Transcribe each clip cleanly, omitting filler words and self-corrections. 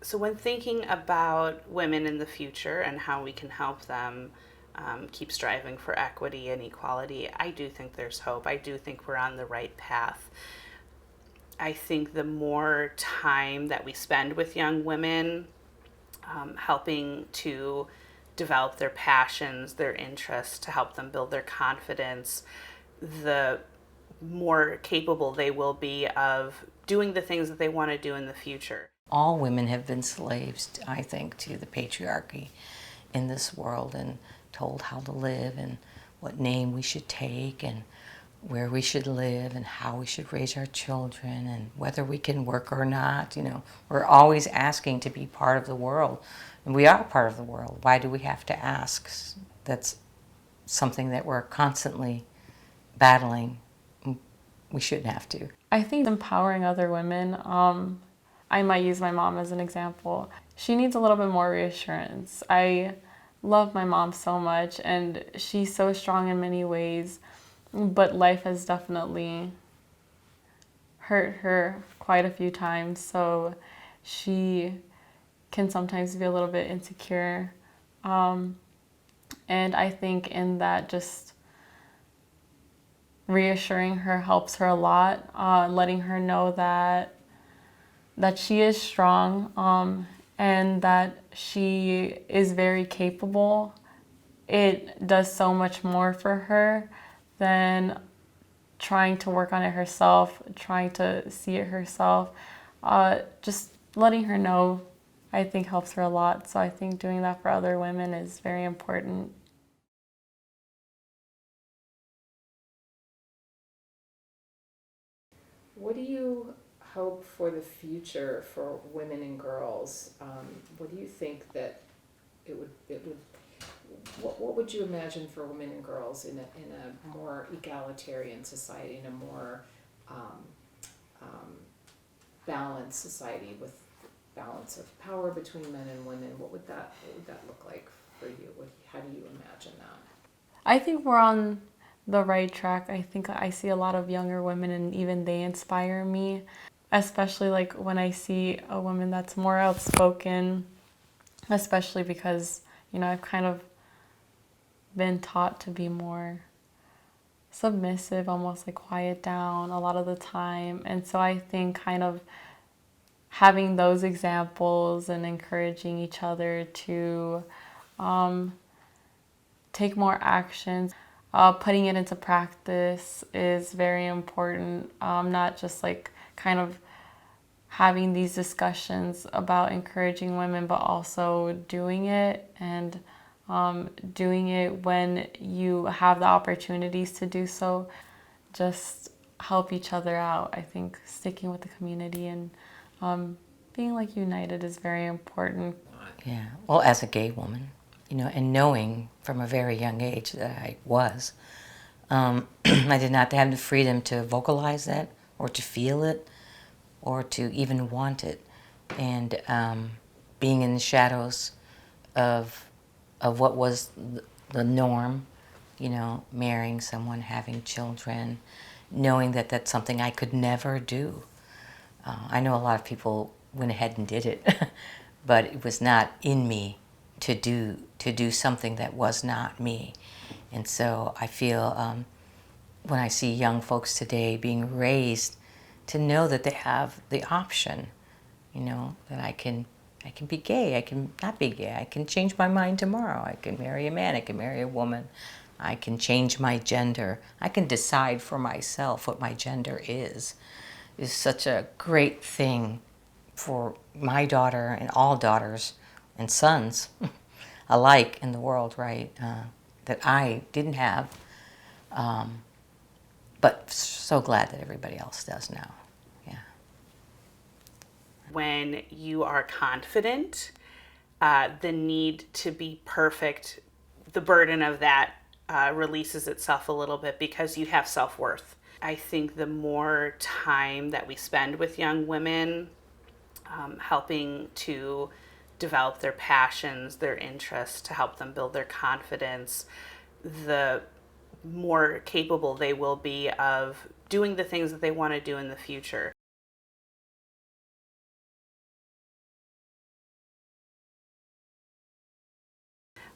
So, when thinking about women in the future and how we can help them keep striving for equity and equality, I do think there's hope. I do think we're on the right path. I think the more time that we spend with young women, helping to develop their passions, their interests, to help them build their confidence, the more capable they will be of doing the things that they want to do in the future. All women have been slaves, I think, to the patriarchy in this world and told how to live and what name we should take and where we should live and how we should raise our children and whether we can work or not. We're always asking to be part of the world. And we are part of the world. Why do we have to ask? That's something that we're constantly battling. We shouldn't have to. I think empowering other women, I might use my mom as an example. She needs a little bit more reassurance. I love my mom so much, and she's so strong in many ways, but life has definitely hurt her quite a few times, so she can sometimes be a little bit insecure. And I think in that, just reassuring her helps her a lot, letting her know that she is strong, and that she is very capable. It does so much more for her than trying to work on it herself, trying to see it herself. Just letting her know, I think, helps her a lot. So I think doing that for other women is very important. What do you hope for the future for women and girls? What do you think that it would what would you imagine for women and girls in a more egalitarian society, in a more um, um, balanced society with balance of power between men and women? What would that look like for you? How do you imagine that? I think we're on the right track. I think I see a lot of younger women, and even they inspire me, especially like when I see a woman that's more outspoken, especially because, I've kind of been taught to be more submissive, almost like quiet down a lot of the time. And so I think kind of having those examples and encouraging each other to take more action, putting it into practice is very important. Not just like kind of having these discussions about encouraging women, but also doing it, and doing it when you have the opportunities to do so. Just help each other out. I think sticking with the community and being like united is very important. Yeah, well, as a gay woman, and knowing from a very young age that I was, I did not have the freedom to vocalize that or to feel it or to even want it. And being in the shadows of what was the norm, marrying someone, having children, knowing that that's something I could never do. I know a lot of people went ahead and did it, but it was not in me to do something that was not me. And so I feel when I see young folks today being raised to know that they have the option, that I can be gay, I can not be gay, I can change my mind tomorrow, I can marry a man, I can marry a woman, I can change my gender, I can decide for myself what my gender is such a great thing for my daughter and all daughters and sons alike in the world, right? That I didn't have, but so glad that everybody else does now. Yeah. When you are confident, the need to be perfect, the burden of that releases itself a little bit because you have self worth. I think the more time that we spend with young women, helping to develop their passions, their interests, to help them build their confidence, the more capable they will be of doing the things that they want to do in the future.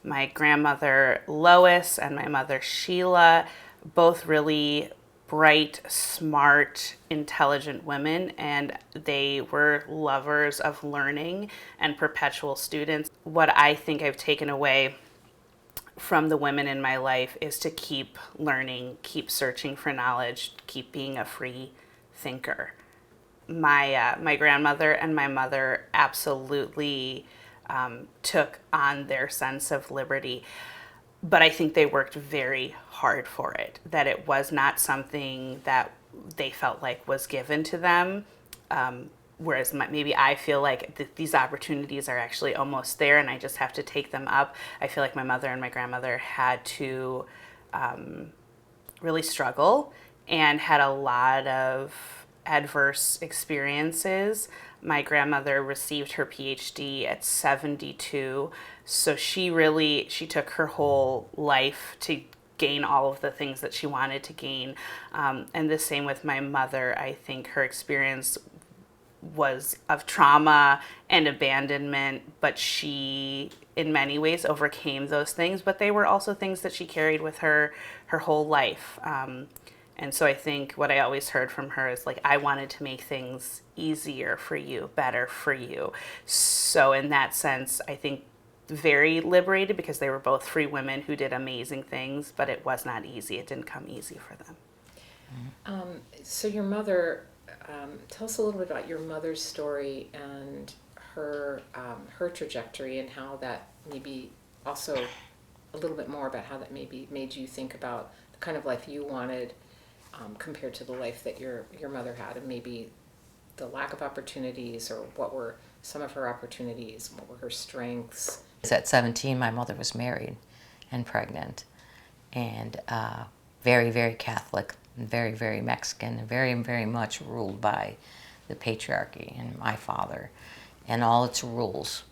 My grandmother Lois and my mother Sheila, both really bright, smart, intelligent women, and they were lovers of learning and perpetual students. What I think I've taken away from the women in my life is to keep learning, keep searching for knowledge, keep being a free thinker. My grandmother and my mother absolutely took on their sense of liberty, but I think they worked very hard for it. That it was not something that they felt like was given to them. Whereas maybe I feel like these opportunities are actually almost there and I just have to take them up. I feel like my mother and my grandmother had to really struggle and had a lot of adverse experiences. My grandmother received her PhD at 72, so she took her whole life to gain all of the things that she wanted to gain. And the same with my mother. I think her experience was of trauma and abandonment, but she in many ways overcame those things, but they were also things that she carried with her her whole life. And so I think what I always heard from her is like, I wanted to make things easier for you, better for you. So in that sense, I think very liberated, because they were both free women who did amazing things, but it was not easy. It didn't come easy for them. So your mother, tell us a little bit about your mother's story and her trajectory, and how that maybe also a little bit more about how that maybe made you think about the kind of life you wanted compared to the life that your mother had, and maybe the lack of opportunities, or what were some of her opportunities, what were her strengths. At 17, my mother was married and pregnant, and very, very Catholic, and very, very Mexican, and very, very much ruled by the patriarchy and my father and all its rules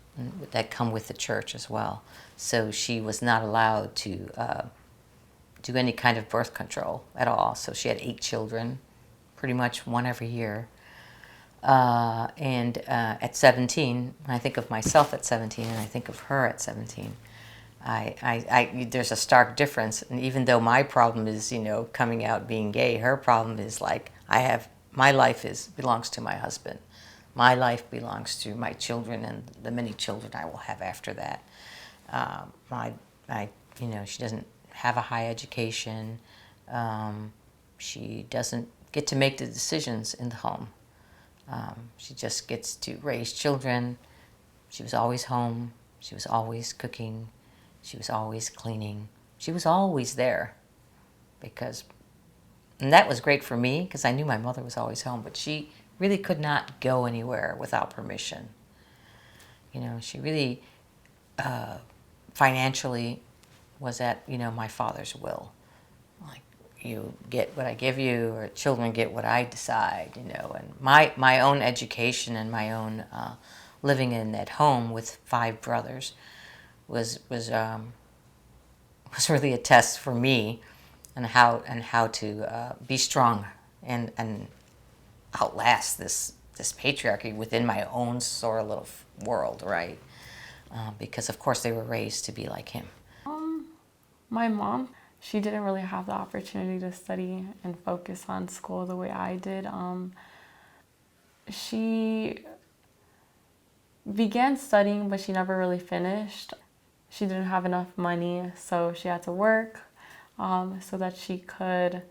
that come with the church as well. So she was not allowed to do any kind of birth control at all. So she had 8 children, pretty much one every year. And at 17, I think of myself at 17, and I think of her at 17. There's a stark difference. And even though my problem is, coming out being gay, her problem is like, my life belongs to my husband. My life belongs to my children and the many children I will have after that. She doesn't have a high education. She doesn't get to make the decisions in the home. She just gets to raise children. She was always home. She was always cooking. She was always cleaning. She was always there, and that was great for me because I knew my mother was always home, but she really could not go anywhere without permission. She really financially was at, my father's will. Like, you get what I give you, or children get what I decide, And my own education and my own living at home with 5 brothers was really a test for me, and how to be strong and outlast this patriarchy within my own sort of little world, right? Because of course they were raised to be like him. My mom, she didn't really have the opportunity to study and focus on school the way I did. She began studying, but she never really finished. She didn't have enough money, so she had to work so that she could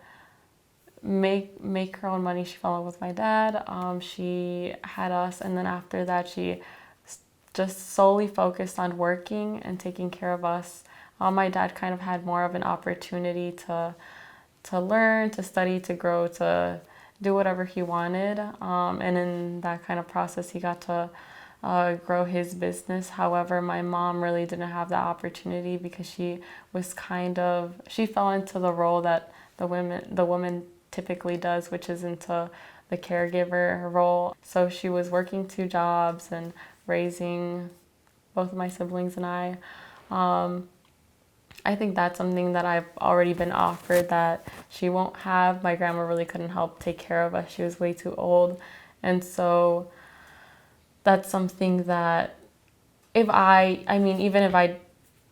make her own money. She fell in love with my dad. She had us, and then after that, she just solely focused on working and taking care of us. My dad kind of had more of an opportunity to learn, to study, to grow, to do whatever he wanted. And in that kind of process, he got to grow his business. However, my mom really didn't have that opportunity because she fell into the role that the woman typically does, which is into the caregiver role. So she was working 2 jobs and raising both of my siblings and I. I think that's something that I've already been offered that she won't have. My grandma really couldn't help take care of us. She was way too old. And so that's something that even if I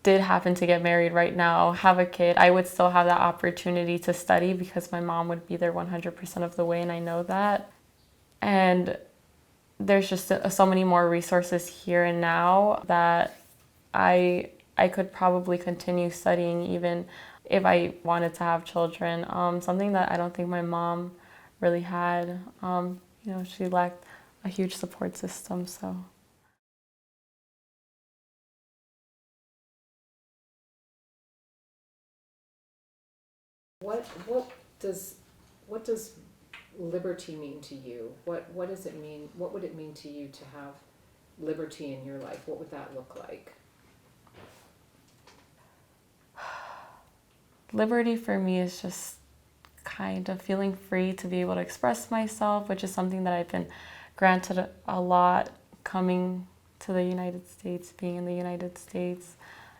did happen to get married right now, have a kid, I would still have that opportunity to study because my mom would be there 100% of the way, and I know that. And there's just so many more resources here and now that I could probably continue studying even if I wanted to have children. Something that I don't think my mom really had. She lacked a huge support system, so. What does liberty mean to you? What does it mean? What would it mean to you to have liberty in your life? What would that look like? Liberty for me is just kind of feeling free to be able to express myself, which is something that I've been granted a lot coming to the United States, being in the United States.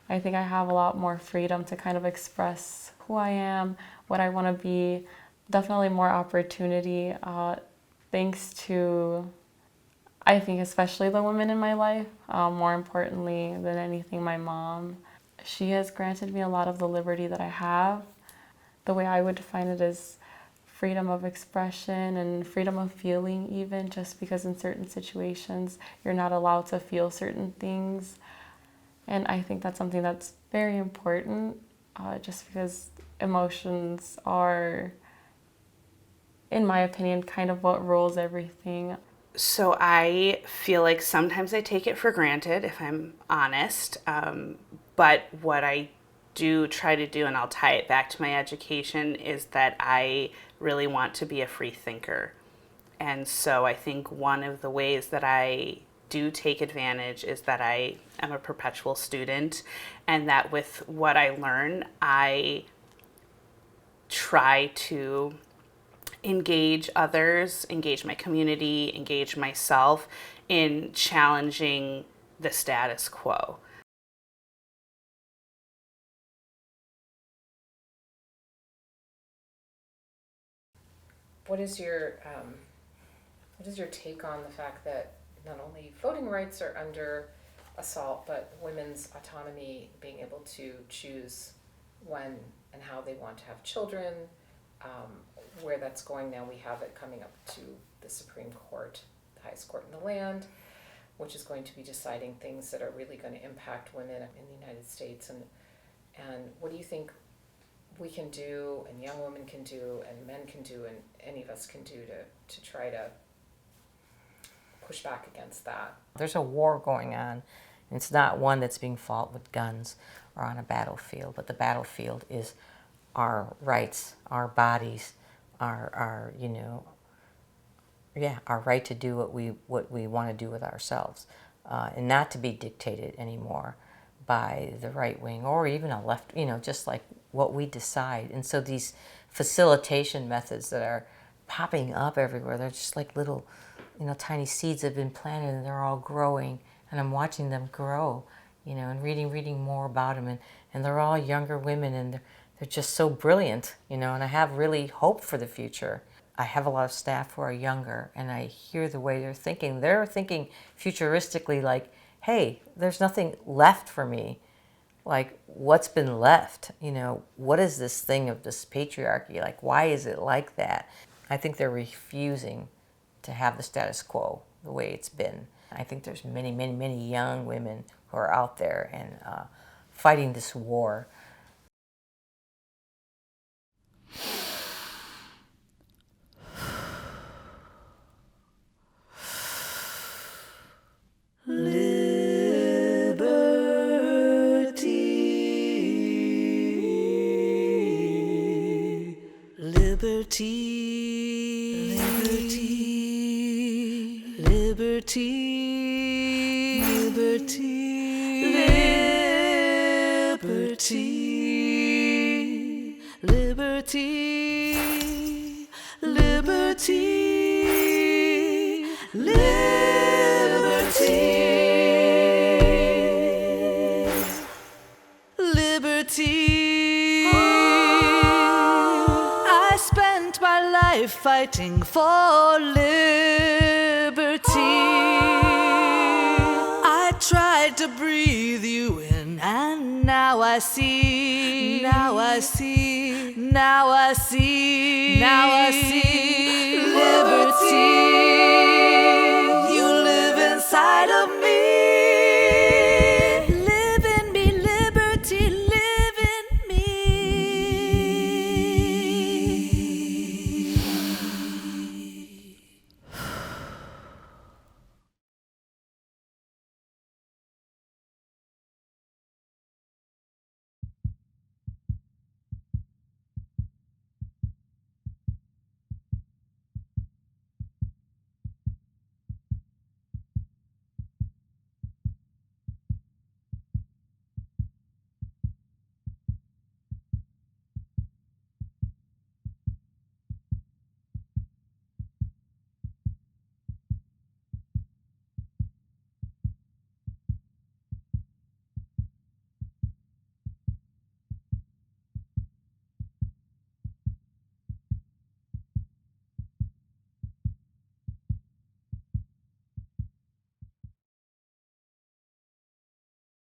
I think I have a lot more freedom to kind of express who I am, what I want to be, definitely more opportunity, thanks to, I think, especially the women in my life, more importantly than anything, my mom. She has granted me a lot of the liberty that I have. The way I would define it is freedom of expression and freedom of feeling, even, just because in certain situations you're not allowed to feel certain things. And I think that's something that's very important, just because emotions are, in my opinion, kind of what rules everything. So I feel like sometimes I take it for granted, if I'm honest. But what I do try to do, and I'll tie it back to my education, is that I really want to be a free thinker. And so I think one of the ways that I do take advantage is that I am a perpetual student, and that with what I learn, I try to engage others, engage my community, engage myself in challenging the status quo. What is your take on the fact that not only voting rights are under assault, but women's autonomy, being able to choose when and how they want to have children, where that's going now? We have it coming up to the Supreme Court, the highest court in the land, which is going to be deciding things that are really going to impact women in the United States. And what do you think we can do, and young women can do, and men can do, and any of us can do to try to push back against that? There's a war going on. And it's not one that's being fought with guns or on a battlefield, but the battlefield is our rights, our bodies, our right to do what we want to do with ourselves, and not to be dictated anymore by the right wing or even a left, just like what we decide. And so these facilitation methods that are popping up everywhere, they're just like little, tiny seeds have been planted, and they're all growing, and I'm watching them grow, and reading more about them, and they're all younger women, and they're just so brilliant, and I have really hope for the future. I have a lot of staff who are younger, and I hear the way they're thinking. They're thinking futuristically, like, hey, there's nothing left for me. Like, what's been left? What is this thing of this patriarchy? Like, why is it like that? I think they're refusing to have the status quo the way it's been. I think there's many, many, many young women who are out there and fighting this war. Liberty, liberty, liberty, liberty, liberty, liberty, liberty, liberty, liberty. I spent my life fighting for liberty. I tried to breathe you in and Now I see, now I see, now I see, now I see liberty. You live inside of me.